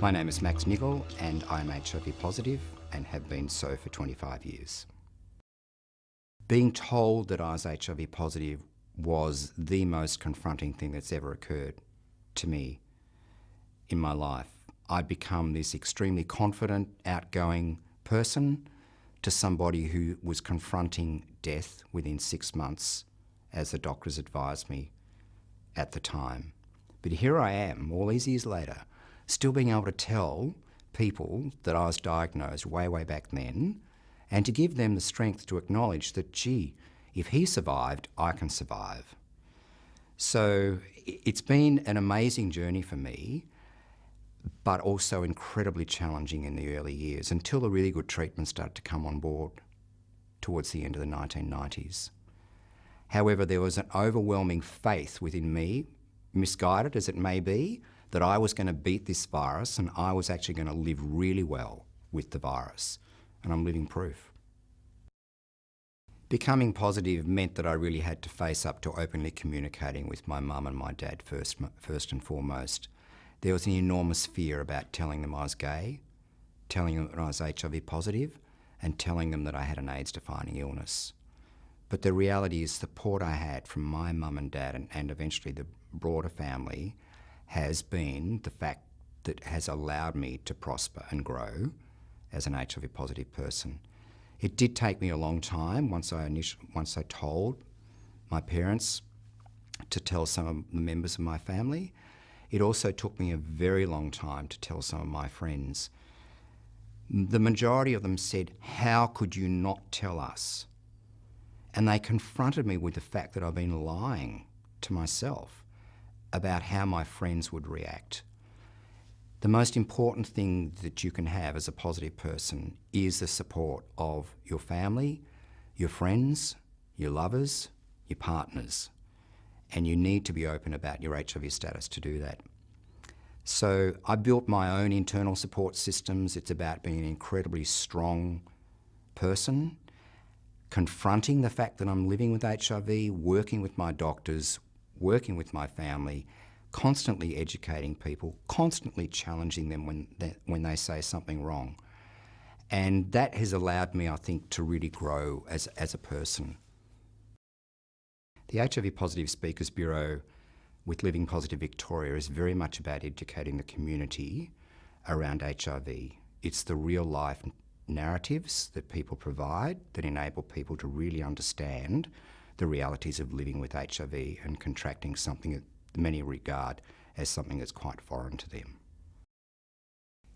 My name is Niggl and I'm HIV positive and have been so for 25 years. Being told that I was HIV positive was the most confronting thing that's ever occurred to me in my life. I'd become this extremely confident, outgoing person to somebody who was confronting death within 6 months, as the doctors advised me at the time. But here I am, all these years later, still being able to tell people that I was diagnosed way back then, and to give them the strength to acknowledge that, gee, if he survived, I can survive. So it's been an amazing journey for me, but also incredibly challenging in the early years, until the really good treatment started to come on board towards the end of the 1990s. However, there was an overwhelming faith within me, misguided as it may be, that I was going to beat this virus and I was actually going to live really well with the virus. And I'm living proof. Becoming positive meant that I really had to face up to openly communicating with my mum and my dad first and foremost. There was an enormous fear about telling them I was gay, telling them that I was HIV positive, and telling them that I had an AIDS-defining illness. But the reality is, the support I had from my mum and dad and eventually the broader family has been the fact that has allowed me to prosper and grow as an HIV positive person. It did take me a long time once I told my parents to tell some of the members of my family. It also took me a very long time to tell some of my friends. The majority of them said, "How could you not tell us?" And they confronted me with the fact that I've been lying to myself about how my friends would react. The most important thing that you can have as a positive person is the support of your family, your friends, your lovers, your partners. And you need to be open about your HIV status to do that. So I built my own internal support systems. It's about being an incredibly strong person, confronting the fact that I'm living with HIV, working with my doctors, working with my family, constantly educating people, constantly challenging them when they say something wrong. And that has allowed me, I think, to really grow as a person. The HIV Positive Speakers Bureau with Living Positive Victoria is very much about educating the community around HIV. It's the real life narratives that people provide that enable people to really understand the realities of living with HIV and contracting something that many regard as something that's quite foreign to them.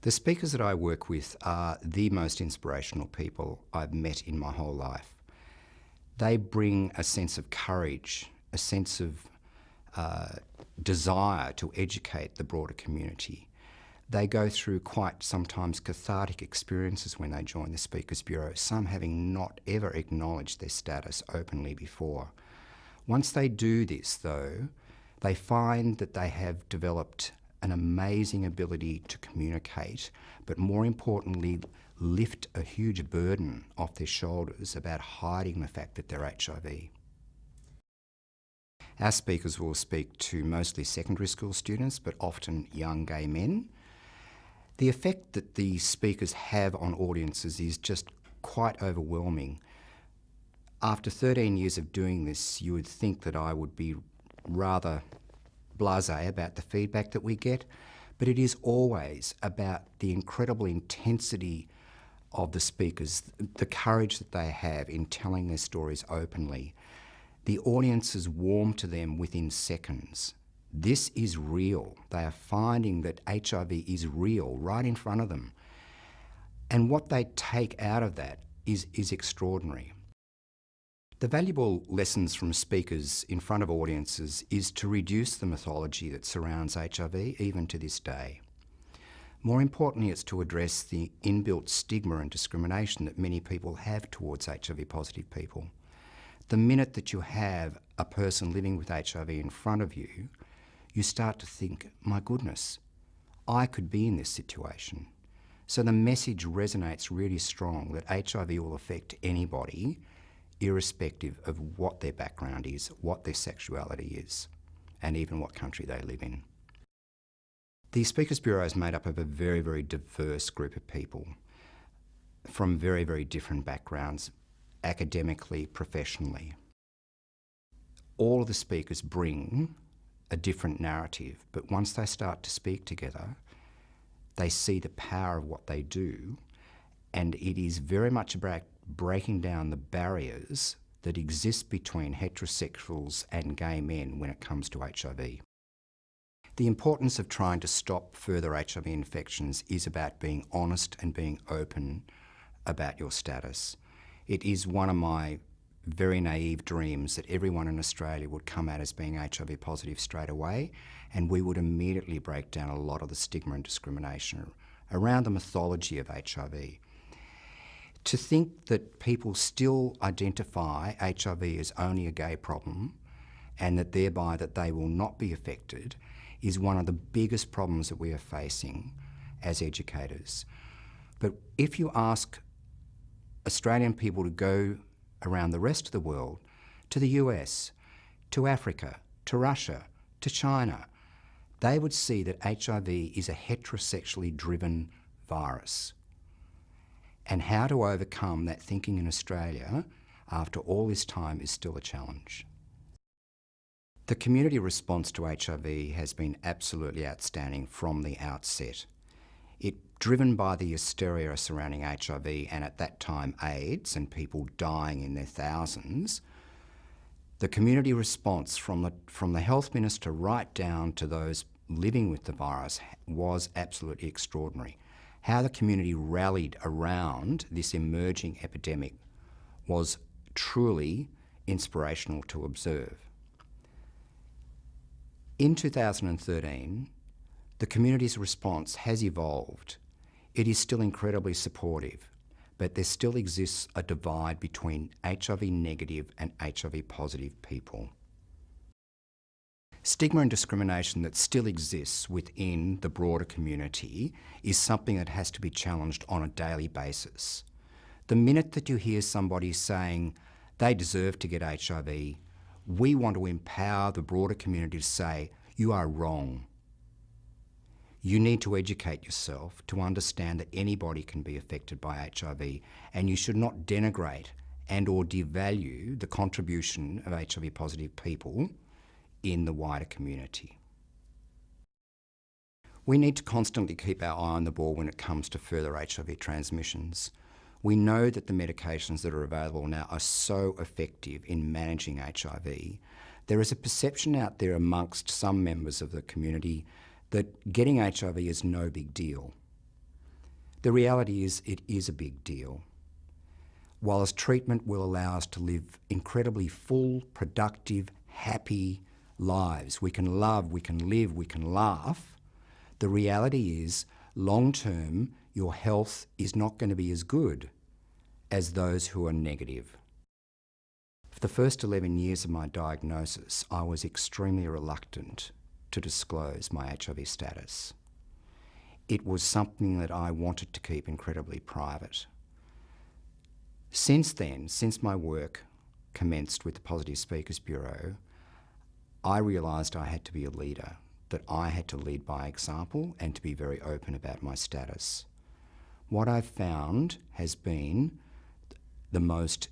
The speakers that I work with are the most inspirational people I've met in my whole life. They bring a sense of courage, a sense of desire to educate the broader community. They go through quite sometimes cathartic experiences when they join the Speakers Bureau, some having not ever acknowledged their status openly before. Once they do this, though, they find that they have developed an amazing ability to communicate, but more importantly, lift a huge burden off their shoulders about hiding the fact that they're HIV. Our speakers will speak to mostly secondary school students, but often young gay men. The effect that these speakers have on audiences is just quite overwhelming. After 13 years of doing this, you would think that I would be rather blasé about the feedback that we get, but it is always about the incredible intensity of the speakers, the courage that they have in telling their stories openly. The audiences warm to them within seconds. This is real. They are finding that HIV is real right in front of them. And what they take out of that is extraordinary. The valuable lessons from speakers in front of audiences is to reduce the mythology that surrounds HIV, even to this day. More importantly, it's to address the inbuilt stigma and discrimination that many people have towards HIV-positive people. The minute that you have a person living with HIV in front of you, you start to think, my goodness, I could be in this situation. So the message resonates really strong that HIV will affect anybody, irrespective of what their background is, what their sexuality is, and even what country they live in. The Speakers Bureau is made up of a very, very diverse group of people from very, very different backgrounds, academically, professionally. All of the speakers bring a different narrative, but once they start to speak together, they see the power of what they do, and it is very much about breaking down the barriers that exist between heterosexuals and gay men when it comes to HIV. The importance of trying to stop further HIV infections is about being honest and being open about your status. It is one of my very naive dreams that everyone in Australia would come out as being HIV positive straight away, and we would immediately break down a lot of the stigma and discrimination around the mythology of HIV. To think that people still identify HIV as only a gay problem and that thereby that they will not be affected is one of the biggest problems that we are facing as educators. But if you ask Australian people to go around the rest of the world, to the US, to Africa, to Russia, to China, they would see that HIV is a heterosexually driven virus. And how to overcome that thinking in Australia after all this time is still a challenge. The community response to HIV has been absolutely outstanding from the outset. Driven by the hysteria surrounding HIV and at that time AIDS and people dying in their thousands, the community response from the Health Minister right down to those living with the virus was absolutely extraordinary. How the community rallied around this emerging epidemic was truly inspirational to observe. In 2013, the community's response has evolved. It is still incredibly supportive, but there still exists a divide between HIV negative and HIV positive people. Stigma and discrimination that still exists within the broader community is something that has to be challenged on a daily basis. The minute that you hear somebody saying they deserve to get HIV, we want to empower the broader community to say, you are wrong. You need to educate yourself to understand that anybody can be affected by HIV, and you should not denigrate and or devalue the contribution of HIV positive people in the wider community. We need to constantly keep our eye on the ball when it comes to further HIV transmissions. We know that the medications that are available now are so effective in managing HIV. There is a perception out there amongst some members of the community that getting HIV is no big deal. The reality is it is a big deal. Whilst treatment will allow us to live incredibly full, productive, happy lives, we can love, we can live, we can laugh, the reality is long term your health is not going to be as good as those who are negative. For the first 11 years of my diagnosis, I was extremely reluctant to disclose my HIV status. It was something that I wanted to keep incredibly private. Since then, since my work commenced with the Positive Speakers Bureau, I realised I had to be a leader, that I had to lead by example and to be very open about my status. What I've found has been the most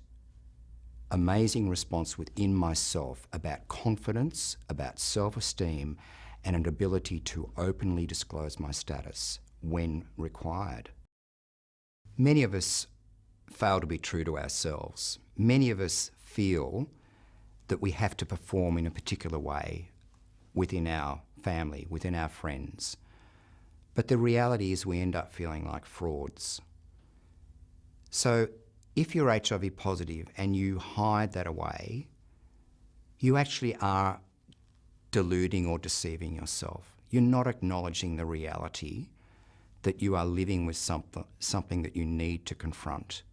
amazing response within myself about confidence, about self-esteem, and an ability to openly disclose my status when required. Many of us fail to be true to ourselves. Many of us feel that we have to perform in a particular way within our family, within our friends. But the reality is we end up feeling like frauds. So if you're HIV positive and you hide that away, you actually are deluding or deceiving yourself. You're not acknowledging the reality that you are living with something that you need to confront.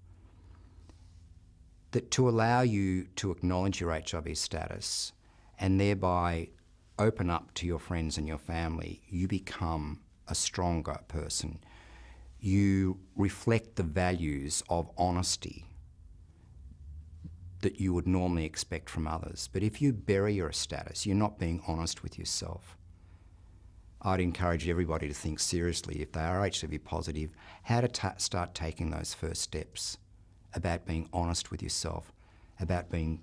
That to allow you to acknowledge your HIV status and thereby open up to your friends and your family, you become a stronger person. You reflect the values of honesty that you would normally expect from others. But if you bury your status, you're not being honest with yourself. I'd encourage everybody to think seriously, if they are HIV positive, how to start taking those first steps about being honest with yourself, about being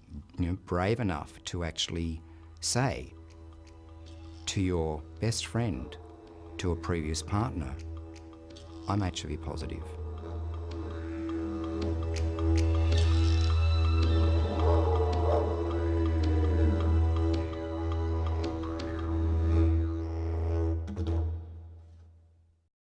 brave enough to actually say to your best friend, to a previous partner, I'm HIV positive.